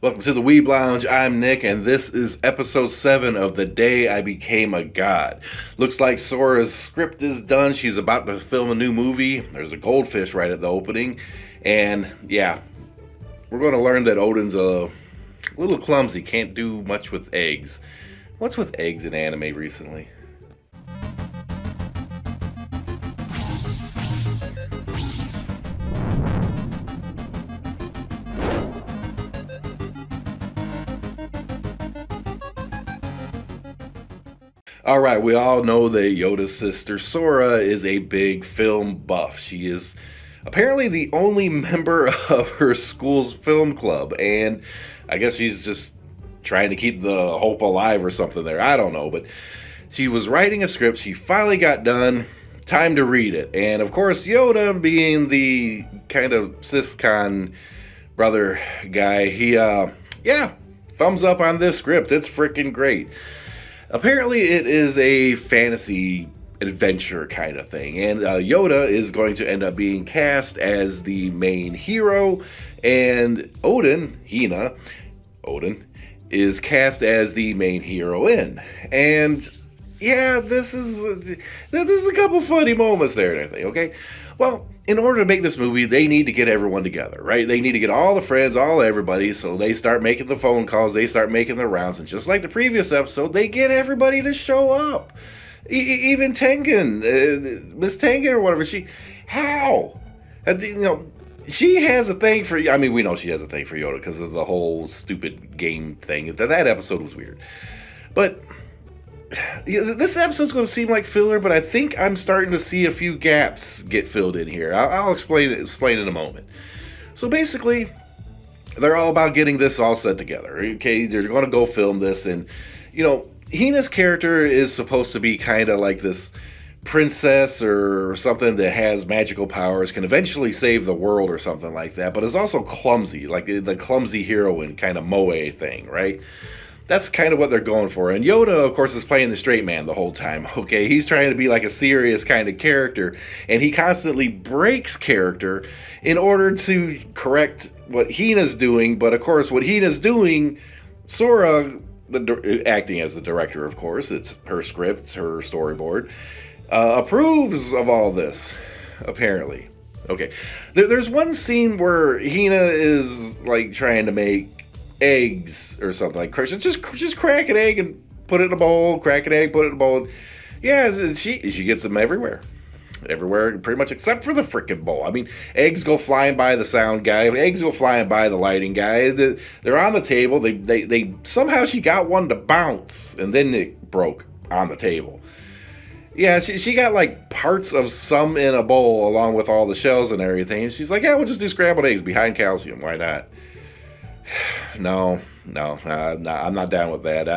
Welcome to the Weeb Lounge. I'm Nick, and this is episode 7 of The Day I Became a God. Looks like Sora's script is done. She's about to film a new movie. There's a goldfish right at the opening. And yeah, we're going to learn that Odin's a little clumsy, can't do much with eggs. What's with eggs in anime recently? Alright, we all know that Yota's sister Sora is a big film buff. She is apparently the only member of her school's film club, and I guess she's just trying to keep the hope alive or something there. I don't know, but she was writing a script. She finally got done. Time to read it. And of course, Yota, being the kind of cis-con brother guy, he, thumbs up on this script. It's freaking great. Apparently, it is a fantasy adventure kind of thing, and Yota is going to end up being cast as the main hero, and Odin is cast as the main heroine. And yeah, this is a couple funny moments there and everything. Okay, well, in order to make this movie, they need to get everyone together, right? They need to get all the friends, everybody, so they start making the phone calls, they start making the rounds, and just like the previous episode, they get everybody to show up. Even Tengen, Miss Tengen or whatever, how? She has a thing for, we know she has a thing for Yoda because of the whole stupid game thing. That episode was weird. But this episode's going to seem like filler, but I think I'm starting to see a few gaps get filled in here. I'll explain in a moment. So basically, they're all about getting this all set together. Okay, they're going to go film this, and Hina's character is supposed to be kind of like this princess or something that has magical powers, can eventually save the world or something like that, but is also clumsy, like the clumsy heroine kind of moe thing, right? That's kind of what they're going for. And Yota, of course, is playing the straight man the whole time, okay? He's trying to be like a serious kind of character, and he constantly breaks character in order to correct what Hina's doing. But, of course, what Hina's doing, Sora, acting as the director, of course, it's her script, it's her storyboard, approves of all this, apparently. Okay, there's one scene where Hina is, like, trying to make eggs or something like just crack an egg and put it in a bowl, crack an egg, put it in a bowl. Yeah, she gets them everywhere pretty much except for the freaking bowl. Eggs go flying by the sound guy, eggs go flying by the lighting guy. They're on the table. They somehow she got one to bounce and then it broke on the table. Yeah, she got like parts of some in a bowl along with all the shells and everything, and she's like, yeah, we'll just do scrambled eggs behind calcium, why not? No, I'm not down with that.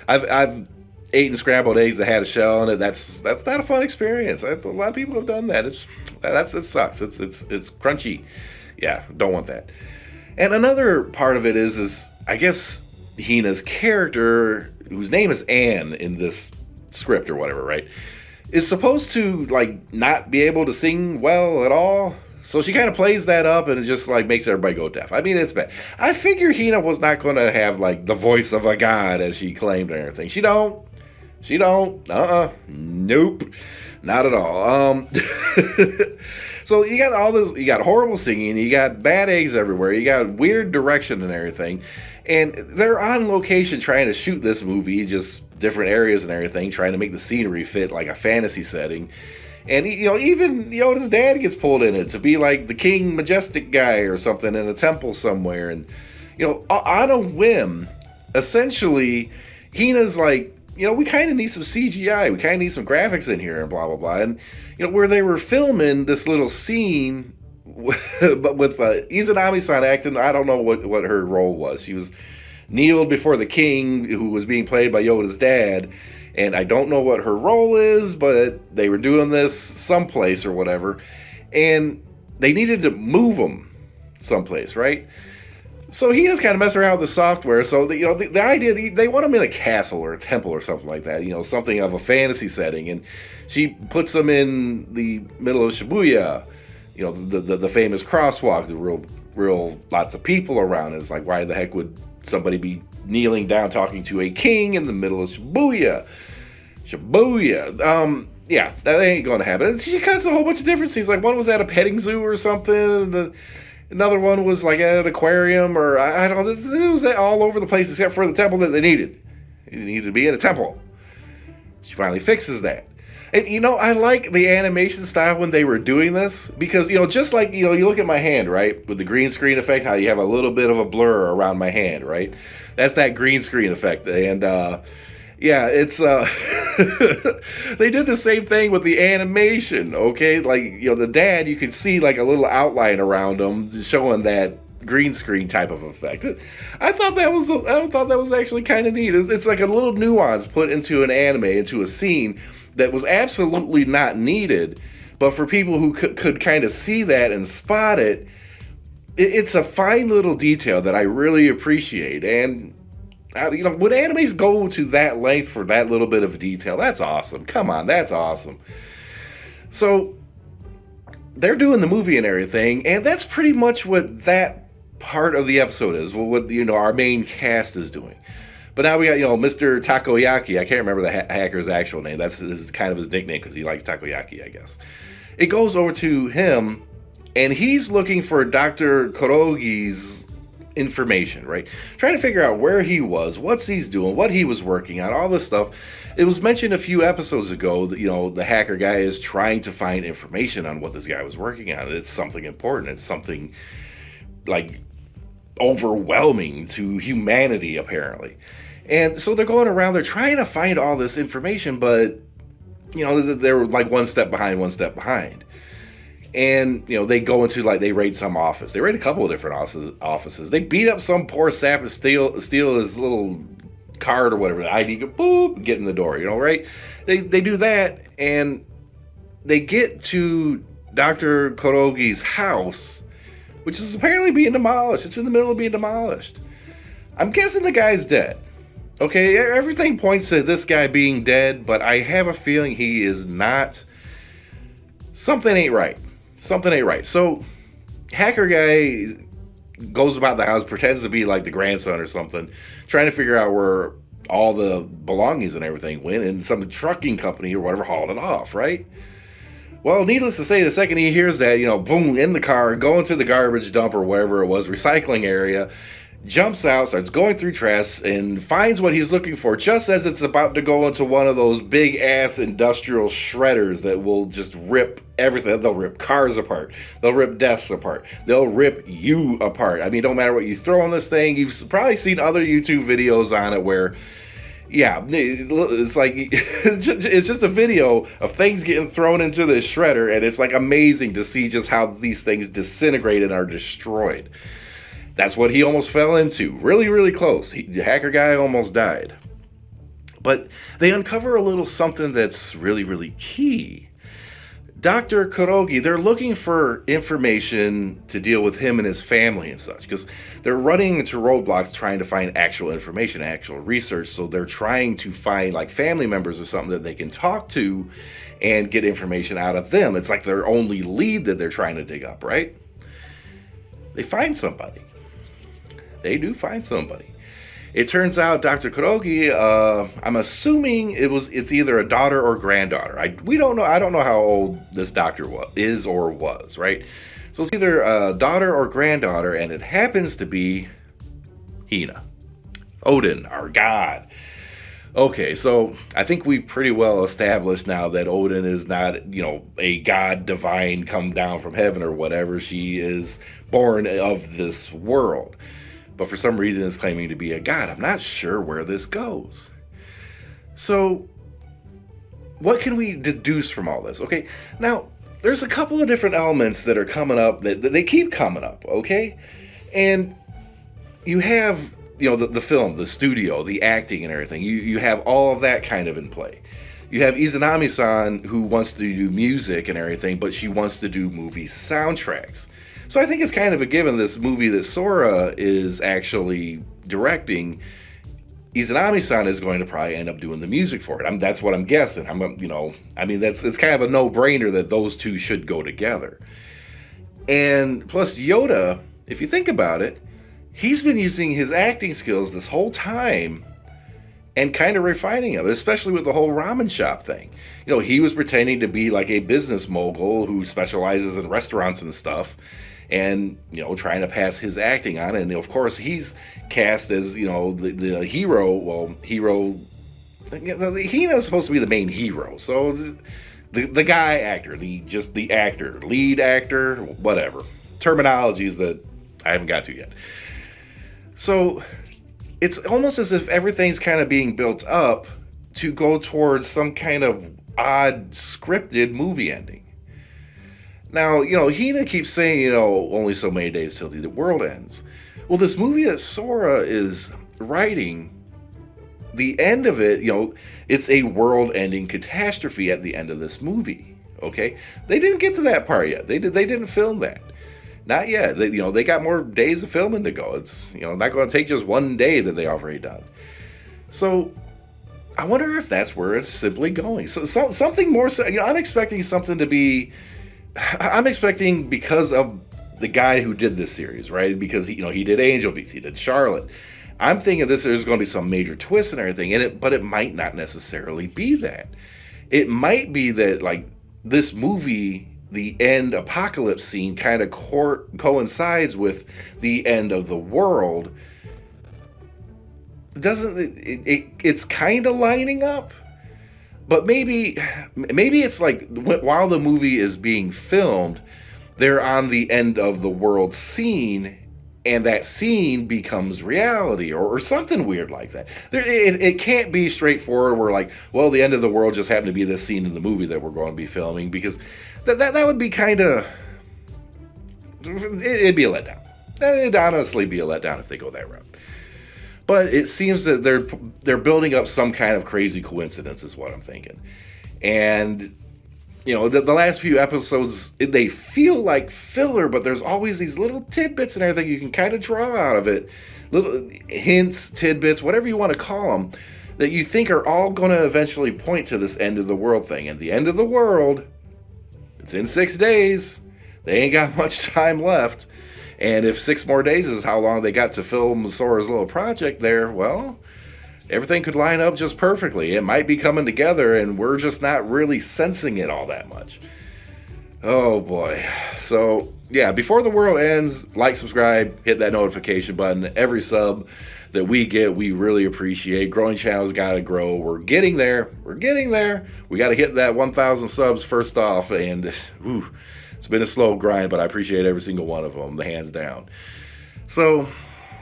I've eaten scrambled eggs that had a shell in it. That's not a fun experience. A lot of people have done that. It sucks. It's crunchy. Yeah, don't want that. And another part of it is I guess Hina's character, whose name is Anne in this script or whatever, right, is supposed to like not be able to sing well at all. So she kind of plays that up, and it just like makes everybody go deaf. It's bad. I figure Hina was not going to have like the voice of a god as she claimed and everything. She don't. Nope. Not at all. So you got all this. You got horrible singing. You got bad eggs everywhere. You got weird direction and everything. And they're on location trying to shoot this movie, just different areas and everything, trying to make the scenery fit like a fantasy setting. And, even Yoda's dad gets pulled in it to be like the king majestic guy or something in a temple somewhere. And, on a whim, essentially, Hina's like, we kind of need some CGI. We kind of need some graphics in here and blah, blah, blah. And, where they were filming this little scene, but with Izanami-san acting, I don't know what her role was. She was kneeled before the king, who was being played by Yoda's dad. And I don't know what her role is, but they were doing this someplace or whatever. And they needed to move them someplace, right? So he just kind of messed around with the software. So, the idea, they want him in a castle or a temple or something like that. Something of a fantasy setting. And she puts them in the middle of Shibuya. The famous crosswalk, the real lots of people around. It's like, why the heck would somebody be kneeling down talking to a king in the middle of Shibuya? Yeah, that ain't going to happen. She cuts a whole bunch of different scenes. Like, one was at a petting zoo or something. Another one was like at an aquarium, or I don't know. It was all over the place except for the temple that they needed. It needed to be in a temple. She finally fixes that. And, I like the animation style when they were doing this, because, just like, you look at my hand, right, with the green screen effect, how you have a little bit of a blur around my hand, right? That's that green screen effect. And, yeah, it's, they did the same thing with the animation, okay? Like, the dad, you could see, like, a little outline around him showing that green screen type of effect. I thought that was actually kind of neat. It's like a little nuance put into an anime, into a scene that was absolutely not needed, but for people who could kind of see that and spot it, it's a fine little detail that I really appreciate. And when animes go to that length for that little bit of detail, that's awesome. Come on, that's awesome. So they're doing the movie and everything, and that's pretty much what that part of the episode is. What our main cast is doing. But now we got, Mr. Takoyaki. I can't remember the hacker's actual name. This is kind of his nickname because he likes takoyaki, I guess. It goes over to him, and he's looking for Dr. Kurogi's information, right? Trying to figure out where he was, what's he's doing, what he was working on, all this stuff. It was mentioned a few episodes ago that, the hacker guy is trying to find information on what this guy was working on. It's something important. It's something, like, overwhelming to humanity, apparently. And so they're going around, they're trying to find all this information, but, they're like one step behind. And, they go into, like, they raid some office. They raid a couple of different offices. They beat up some poor sap and steal his little card or whatever, the ID, boop, get in the door, right? They do that, and they get to Dr. Kurogi's house, which is apparently being demolished. It's in the middle of being demolished. I'm guessing the guy's dead. Okay, everything points to this guy being dead, but I have a feeling he is not. Something ain't right. So, hacker guy goes about the house, pretends to be like the grandson or something, trying to figure out where all the belongings and everything went, and some trucking company or whatever hauled it off, right? Well, needless to say, the second he hears that, boom, in the car, going to the garbage dump or wherever it was, recycling area, jumps out, starts going through trash, and finds what he's looking for just as it's about to go into one of those big-ass industrial shredders that will just rip everything. They'll rip cars apart. They'll rip desks apart. They'll rip you apart. I mean, don't matter what you throw on this thing. You've probably seen other YouTube videos on it where, yeah, it's like, it's just a video of things getting thrown into this shredder, and it's like amazing to see just how these things disintegrate and are destroyed. That's what he almost fell into. Really, really close. The hacker guy almost died. But they uncover a little something that's really, really key. Dr. Kurogi, they're looking for information to deal with him and his family and such, because they're running into roadblocks trying to find actual information, actual research. So they're trying to find like family members or something that they can talk to and get information out of them. It's like their only lead that they're trying to dig up, right? They find somebody. They do find somebody. It turns out Dr. Kurogi, I'm assuming it's either a daughter or granddaughter. We don't know. I don't know how old this doctor is or was, right? So it's either a daughter or granddaughter, and it happens to be Hina. Odin, our god. Okay, so I think we've pretty well established now that Odin is not, a god divine come down from heaven or whatever. She is born of this world. But for some reason is claiming to be a god. I'm not sure where this goes. So, what can we deduce from all this? Okay, now, there's a couple of different elements that are coming up, that they keep coming up, okay? And you have, the film, the studio, the acting and everything. You have all of that kind of in play. You have Izanami-san, who wants to do music and everything, but she wants to do movie soundtracks. So I think it's kind of a given, this movie that Sora is actually directing, Izanami-san is going to probably end up doing the music for it. That's what I'm guessing. It's kind of a no-brainer that those two should go together. And plus Yota if you think about it, he's been using his acting skills this whole time and kind of refining them, especially with the whole ramen shop thing. You know, he was pretending to be like a business mogul who specializes in restaurants and stuff, and, you know, trying to pass his acting on. And of course, he's cast as, you know, the hero. Well, Hina's supposed to be the main hero. So the guy actor, the actor, lead actor, whatever. Terminologies that I haven't got to yet. So it's almost as if everything's kind of being built up to go towards some kind of odd scripted movie ending. Now, you know, Hina keeps saying, you know, only so many days till the world ends. Well, this movie that Sora is writing, the end of it, you know, it's a world-ending catastrophe at the end of this movie. Okay, they didn't get to that part yet. They didn't film that. Not yet. They got more days of filming to go. It's, you know, not going to take just one day that they already done. So I wonder if that's where it's simply going. So something more. You know, I'm expecting something to be. I'm expecting, because of the guy who did this series, right? Because he did Angel Beats, he did Charlotte. I'm thinking there's going to be some major twist and everything, but it might not necessarily be that. It might be that, like, this movie, the end apocalypse scene, kind of coincides with the end of the world. It's kind of lining up. But maybe it's like while the movie is being filmed, they're on the end of the world scene, and that scene becomes reality, or something weird like that. It can't be straightforward where, like, well, the end of the world just happened to be this scene in the movie that we're going to be filming, because that would be kind of... It'd be a letdown. It'd honestly be a letdown if they go that route. But it seems that they're building up some kind of crazy coincidence, is what I'm thinking. And, you know, the last few episodes, they feel like filler, but there's always these little tidbits and everything you can kind of draw out of it. Little hints, tidbits, whatever you want to call them, that you think are all going to eventually point to this end of the world thing. And the end of the world, it's in 6 days. They ain't got much time left. And if 6 more days is how long they got to film Sora's little project there, well, everything could line up just perfectly. It might be coming together, and we're just not really sensing it all that much. Oh, boy. So, yeah, before the world ends, like, subscribe, hit that notification button. Every sub that we get, we really appreciate. Growing channels got to grow. We're getting there. We got to hit that 1,000 subs first off, and it's been a slow grind, but I appreciate every single one of them, the hands down. So,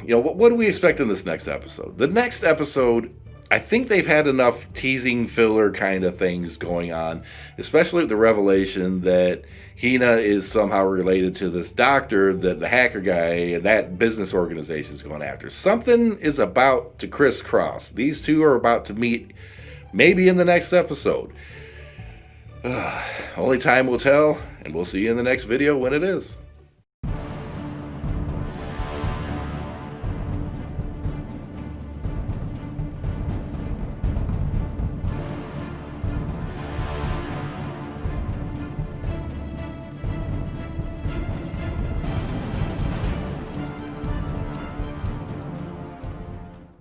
you know, what do we expect in this next episode? The next episode, I think they've had enough teasing filler kind of things going on, especially with the revelation that Hina is somehow related to this doctor that the hacker guy and that business organization is going after. Something is about to crisscross. These two are about to meet, maybe in the next episode. Only time will tell, and we'll see you in the next video when it is.